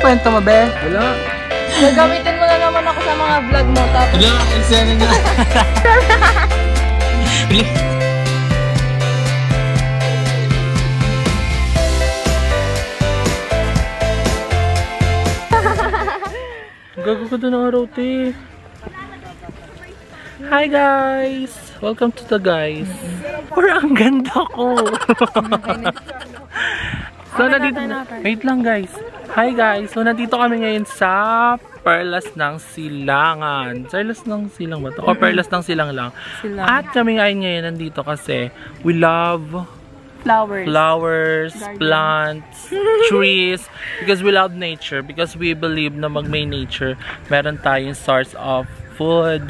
kwento mo, be? Wala. Gagamitin mo na naman ako sa mga vlog mo. Tapos... Wala, eksena nga. Gago ka doon ng araw, te. Hi guys! Welcome to the guys. Parang ang ganda ko. So nandito, wait lang guys. Hi guys! So nandito kami ngayon sa Perlas ng Silangan. Perlas ng Silang ba to? O Perlas ng Silang lang. At kami ngayon nandito kasi we love flowers, plants, trees, because we love nature, because we believe na may nature, meron tayong source of food,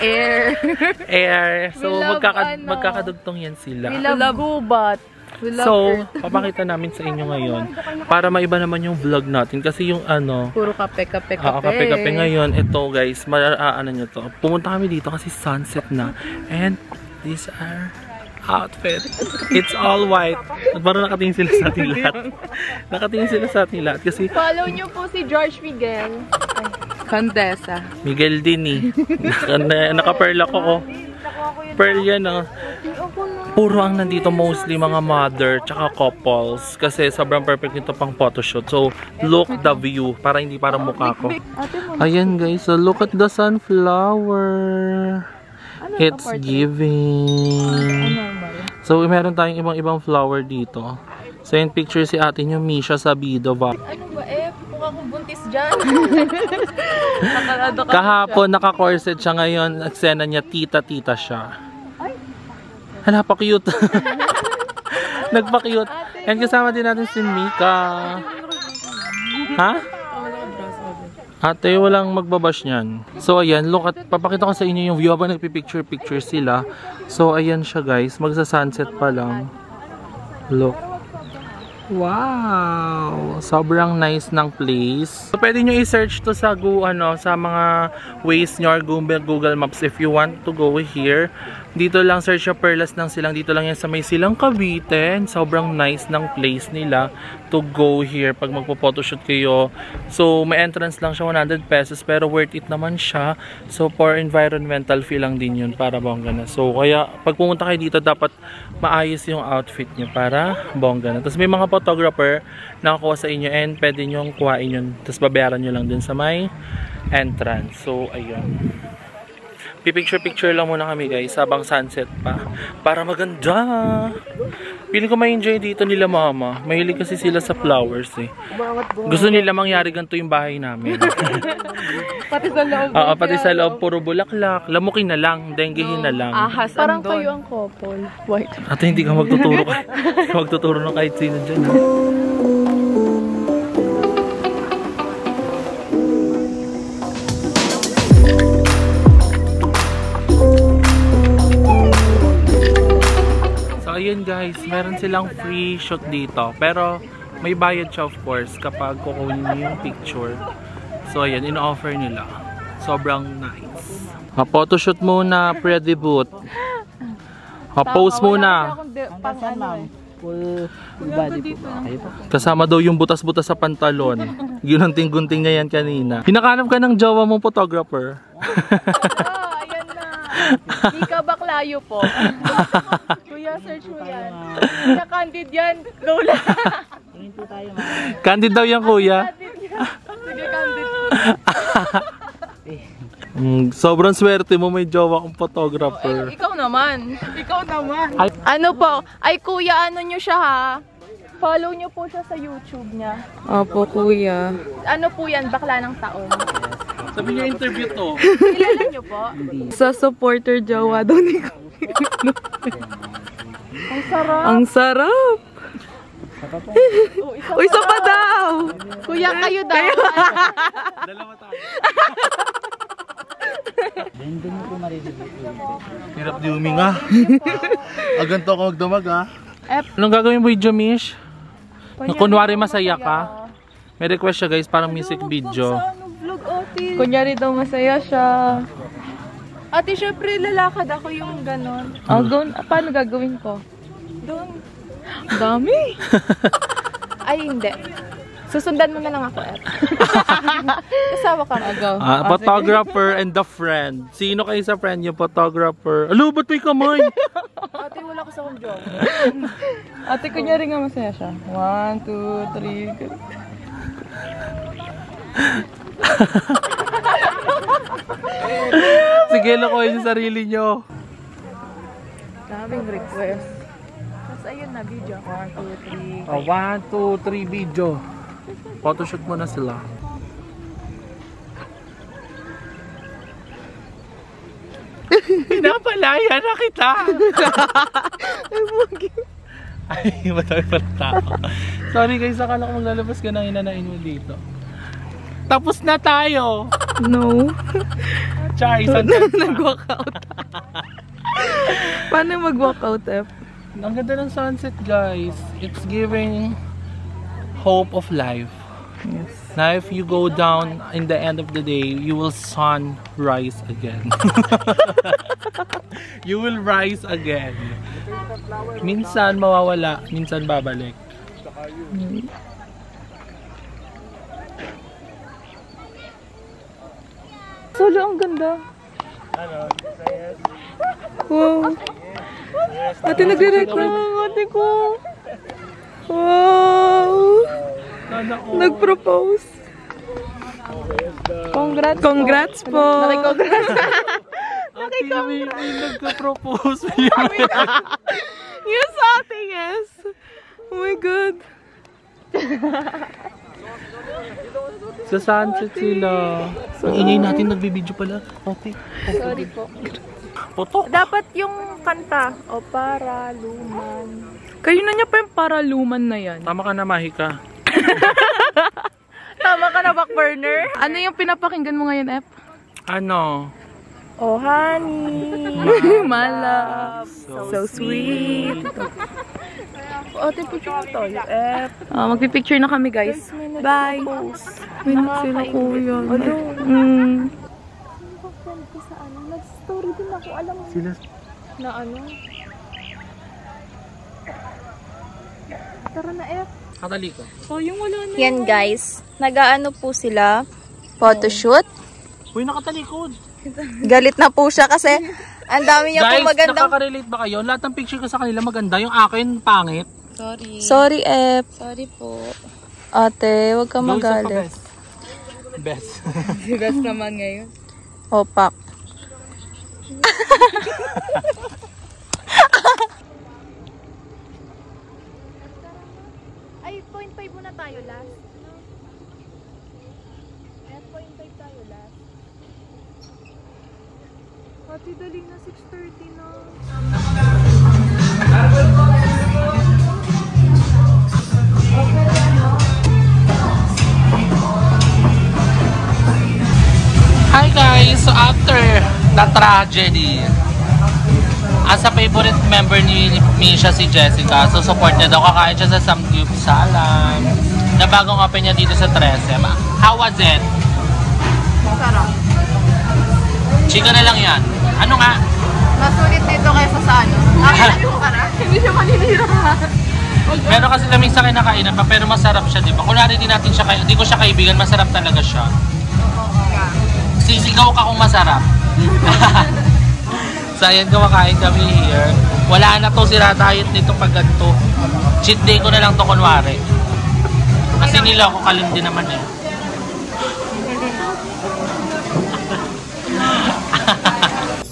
air. So magkakadugtong yan sila. We love gubat. So, papakita namin sa inyo ngayon para maiba naman yung vlog natin kasi yung puro kape. kape ngayon. Ito guys, ano nyo to. Pumunta kami dito kasi sunset na. And these are outfit. It's all white. At parang nakatingin sila sa ating lahat. Nakatingin sila sa ating lahat kasi follow nyo po si George Miguel. Condesa. Miguel din eh. Naka-pearl ako oh. Pearl yan oh. Puro ang nandito mostly mga mother tsaka couples kasi sobrang perfect nito pang photoshoot. So look the view para hindi parang mukha ko. Ayan guys, so look at the sunflower. It's giving. So meron tayong ibang flower dito. So yung picture si ate nyo Misha Sabidova. Ano ba mukha kong buntis dyan. Kahapon naka-corset siya, ngayon eksena niya tita siya. Hala, pa-cute. Nagpa-cute. And kasama din natin si Mika. Ha? Ate, walang magbabash niyan. So ayan, look at, papakita ko sa inyo yung view habang nagpipicture sila. So ayan siya guys, magsa-sunset pa lang. Look. Wow! Sobrang nice ng place. So pwede nyo i-search to sa sa mga ways nyo or Google Maps if you want to go here. Dito lang search yung Perlas ng Silang. Dito lang yan sa may Silang Cavite. Sobrang nice ng place nila to go here pag magpo-photoshoot kayo. So may entrance lang siya 100 pesos pero worth it naman siya. So for environmental fee lang din yun para bongga na. So kaya pag pumunta kayo dito dapat maayos yung outfit nyo para bongga na. Tapos may mga photographer na kukuha sa inyo and pwede nyo kuhain yun. Tapos babayaran nyo lang din sa may entrance. So ayun. Picture lang muna kami guys habang sunset pa para maganda. Feeling ko ma-enjoy dito nila mama. Mahilig kasi sila sa flowers eh. Gusto nila mangyari ganito yung bahay namin. Pati sa loob. Oo, pati sa loob puro bulaklak. Lamukin na lang, denggehin na lang. Ahas parang kayo ang couple. White. Ate, hindi ka magtuturo magtuturo ng kahit sino dyan. Ayun guys, meron silang free shoot dito. Pero may bayad siya of course kapag kukunin niyo yung picture. So ayan, in-offer nila. Sobrang nice. Photoshoot muna, pre-debut. Post muna. Full body po. Kasama daw yung butas-butas sa pantalon. Ginunting-gunting niya yan kanina. Hinakanap ka ng jowa mong photographer. Mika Baklayo po. Kuya, search mo yan. Kuya, candid yan. Go lang. Candid daw yan, kuya. Sige, candid. Sobrang swerte mo, may jowa kong photographer. Ay, ikaw naman. Ano po? Ay, kuya, ano nyo siya ha? Follow nyo po siya sa YouTube niya. Opo, kuya. Ano po yan? Bakla ng taon. Sabi niya interview to. Kilala nyo po? Sa supporter jowa daw ni kuya. Ang sarap. Ang sarap. Uy, isa pa daw. Kuya, kayo daw. Dalawa tayo. Doon po maririnig. Hirap di huminga. Aganto ako magdamag ha. Anong gagawin mo, Jomish? Kunwari masaya ka. May request siya guys, parang music video. Kunyari daw masaya siya. Ate, syempre lalakad ako yung ganon. Paano gagawin ko? Doon. Dami. Ay, hindi. Susundan mo na lang ako, F. Kasama ka na. Go. Photographer and the friend. Sino kayo sa friend yung photographer? Alo, ba't may kamay? Ate, wala ko sa kong joke. Ate, kunyari nga masaya siya. 1, 2, 3, go. Sige, lokohin yung sarili nyo. Daming request. Tapos ayun na, video. 1, 2, 3. Oh, 1, 2, 3 video. Photoshoot mo na sila. Pinapalaya na kita! Ay, madami pa rin tao. Sorry guys, akala ko maglalabas ka na hinanain mo dito. Tapos na tayo! No. Char, isang time pa. Nag-walk out. Paano mag-walk out, F? Ang ganda ng sunset guys. It's giving hope of life. Yes. Now if you go down in the end of the day, you will sunrise again. You will rise again. Minsan mawawala, minsan babalik. Solo, ang ganda. Wow. Ate, nagre-record. Ate ko. Wow. Nag-propose. Congrats. Congrats po. Congrats. Ate, may nagka-propose. Yes, ate, yes. Oh my God. Sa sunset sila. Ang ingay natin, nagbibideo pala. Ate. Sorry po. Poto. Dapat yung kanta. O para luman. Kayo na niya pa yung paraluman na yan. Tama ka na, Mahika. Tama ka na, backburner. Ano yung pinapakinggan mo ngayon, F? Ano? Oh, honey. My love. So sweet. Ate, picture mo tayo. Magpipicture na kami, guys. Bye. May sila kuya. Nag-story din ako. Alam mo Sila. na ano. Tara na, F. Katali ko. Oh, yung wala na. Yan, guys. Nag-aano po sila. Photoshoot. Uy, nakatalikod. Galit na po siya kasi ang dami niya Guys, po magandang... nakaka-relate ba kayo? Lahat ng picture ko sa kanila maganda. Yung akin, pangit. Sorry, F. Sorry po. Ate, huwag ka Go isa pa, magalit. best. Best naman ngayon. Opak. Ay, 0.5 muna tayo last. 0.5 tayo last. Ate, dali na 6:30 na. Hi guys! So after the tragedy, as a favorite member ni Misha si Jessica, so support niya daw, kakain siya sa Samgyup sa Alam na bagong open niya dito sa 13. How was it? Masarap. Chika na lang yan. Ano nga? Masulit dito kaysa sa ano. Hindi siya maninira. Meron kasi kami sa kinakainan pa, pero masarap siya, di ba? Kunwari din natin siya, di ko siya kaibigan, masarap talaga siya. Sisigaw ka kung masarap. So ayan, kumakain kami here. Wala na to, sira diet nito pag ganito. Cheat day ko na lang to kunwari. Kasi nila ako kalim din naman eh.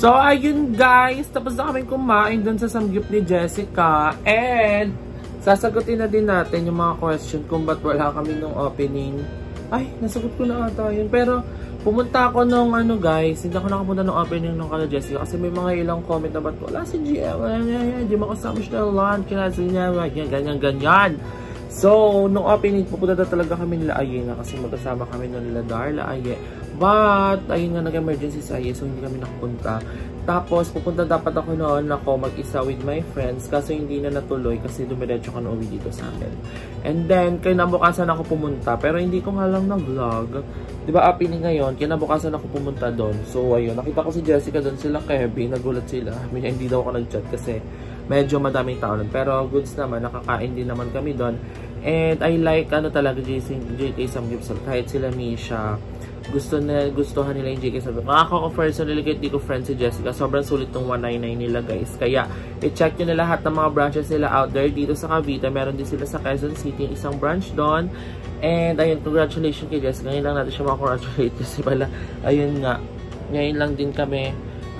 So ayun guys, tapos na kami kumain dun sa Samgyup ni Jessica. And sasagutin na din natin yung mga question kung ba't wala kami nung opening. Ay, nasagot ko na ata yun. Pero pumunta ako nung ano guys, hindi ako nakapunta nung opening nung kala Jessica kasi may mga ilang comment na ba't wala si GM, hindi makasama siya na lunch, kinasa niya, ganyan. So, nung opening, pupunta na talaga kami nila Aye na kasi magkasama kami nila Darla, Aye. But, ayun nga, nag-emergency sa Aye, so hindi kami nakapunta. Tapos, pupunta dapat ako noon ako mag-isa with my friends kasi hindi na natuloy kasi dumiretso ka na uwi dito sa amin. And then, kinabukasan ako pumunta pero hindi ko nga lang na-vlog. Diba, opening ngayon, kinabukasan ako pumunta doon. So, ayun, nakita ko si Jessica doon, sila Kirby, nagulat sila. Hindi daw ako nag-chat kasi medyo madaming tao doon. Pero goods naman, nakakain din naman kami doon. And I like talaga JK Samgyupsal. Kahit sila Misha, gustuhan nila yung JK Samgyupsal. Ako personally, kahit di ko friends si Jessica, sobrang sulit tong 199 nila guys. Kaya i-check nyo na lahat ng mga branches nila out there. Dito sa Cavite, meron din sila sa Quezon City, isang branch doon. And ayun, congratulations kay Jessica. Ngayon lang natin siya makakongratulate kasi pala, ayun nga,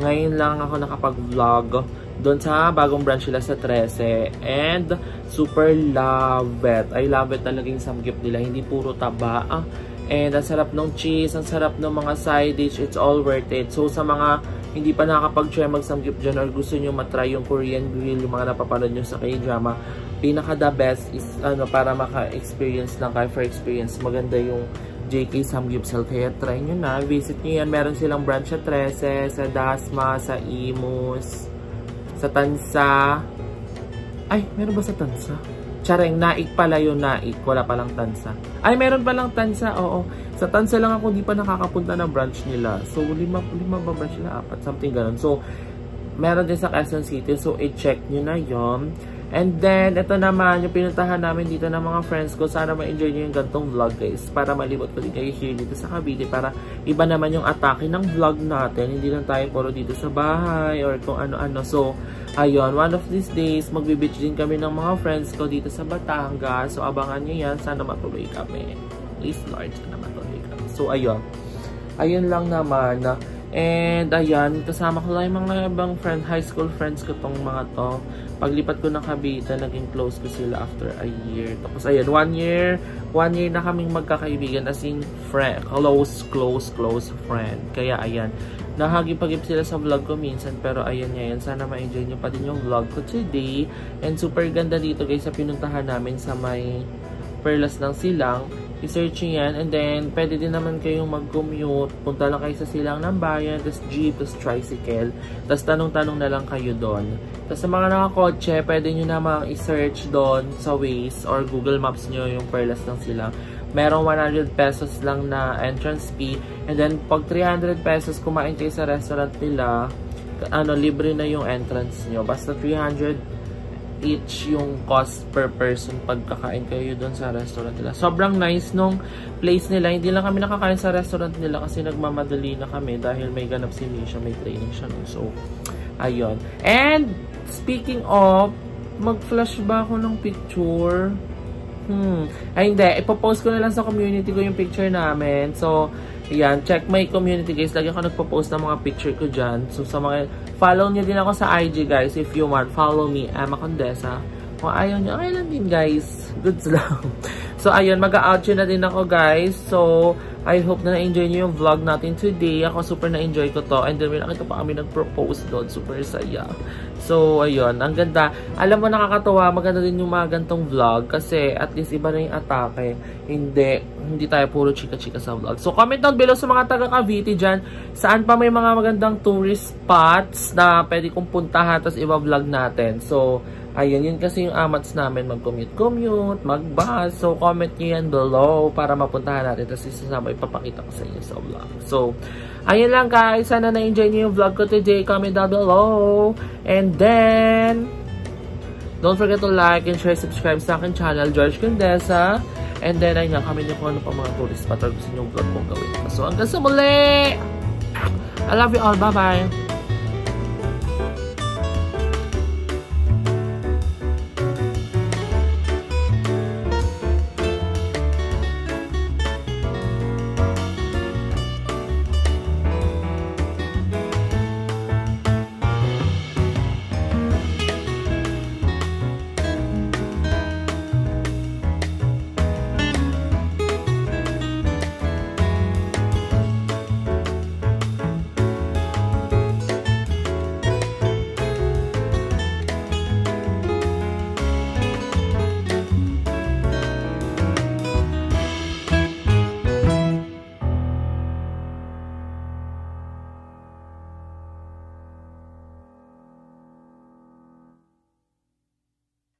ngayon lang ako nakapag-vlog doon sa bagong branch nila sa 13. And super love it. I love it talaga yung samgyup nila. Hindi puro taba. And ang sarap ng cheese, ang sarap ng mga side dish. It's all worth it. So sa mga hindi pa nakakapag-try mag-samgyup dyan or gusto nyo matry yung Korean grill, yung mga napapanood nyo sa K-drama, pinaka the best is para maka-experience lang kayo. For experience, maganda yung JK Samgyupsal. Kaya try nyo na. Visit nyo yan. Meron silang branch sa 13, sa Dasma, sa Imus, sa Tansa. Ay, meron ba sa Tansa? Chareng, Naik pala yung Naik. Wala palang Tansa. Ay, meron palang Tansa. Oo. Sa Tansa lang ako di pa nakakapunta ng branch nila. So, lima ba branch nila? 4. Something ganun. So, meron din sa Quezon City. So, i-check nyo na yon. And then, ito naman, yung pinuntahan namin dito ng mga friends ko. Sana ma-enjoy nyo yung gantong vlog, guys. Para malibot ko din kayo here dito sa Cavite. Para iba naman yung atake ng vlog natin. Hindi lang tayo puro dito sa bahay or kung ano-ano. So, ayun, one of these days, magbe-beach din kami ng mga friends ko dito sa Batangas. So, abangan nyo yan. Sana matuloy kami. Please, Lord, sana matuloy kami. So, ayun. Ayun lang naman. And, ayan, kasama ko lang yung mga ibang high school friends ko tong mga to. Paglipat ko ng Cavite, naging close ko sila after a year. Tapos, ayan, 1 year na kaming magkakaibigan, as in, friend, close friend. Kaya, ayan, nahagipagip sila sa vlog ko minsan, pero ayan nga yan, sana ma-enjoy nyo pa din yung vlog ko today. And super ganda dito guys, sa pinuntahan namin sa may Perlas ng Silang. I-search nyo yan, and then, pwede din naman kayong mag-commute. Punta lang kayo sa Silang ng Bayan, tapos jeep, tapos tricycle. Tapos tanong-tanong na lang kayo doon. Tapos sa mga nakakotse, pwede nyo namang i-search doon sa Waze or Google Maps nyo yung Perlas ng Silang. Merong 100 pesos lang na entrance fee. And then, pag 300 pesos kumain kayo sa restaurant nila, libre na yung entrance nyo. Basta 300 each yung cost per person pagkakain kayo doon sa restaurant nila. Sobrang nice nung place nila. Hindi lang kami nakakain sa restaurant nila kasi nagmamadali na kami dahil may ganap si Misha, may training siya nun. So, ayun. And, speaking of, mag-flash ba ako ng picture? Ay, hindi. Ipopost ko na lang sa community ko yung picture namin. So, ayan. Check my community, guys. Lagi ako nagpo-post ng mga picture ko dyan. So, sa mga... Follow nyo din ako sa IG, guys. If you want, follow me, Emma Condesa. Kung ayaw nyo, okay lang din, guys. Goods lang. So, ayun. Mag-outro na din ako, guys. So, I hope na na-enjoy nyo yung vlog natin today. Ako super na-enjoy ko to. And then, may nakita pa kami nag-propose doon. Super saya. So, ayun. Ang ganda. Alam mo, nakakatawa. Maganda din yung mga gantong vlog. Kasi, at least, iba na yung atake. Hindi tayo puro chika-chika sa vlog. So, comment down below sa mga taga-Cavite dyan. Saan pa may mga magandang tourist spots na pwede kong puntahan. Tapos, iba-vlog natin. So, ayun, yun kasi yung amats namin, mag-commute, mag-bus. So, comment nyo yan below para mapuntahan natin. Tapos, isasama, ipapakita ko sa inyo sa vlog. So, ayun lang guys. Sana na-enjoy nyo yung vlog ko today. Comment down below. And then, don't forget to like and share, subscribe sa akin channel, George Condesa. And then, ayun nga, comment nyo kung ano pa mga tourist spot or gusto nyo yung vlog kong gawin. So, hanggang sa muli! I love you all. Bye-bye!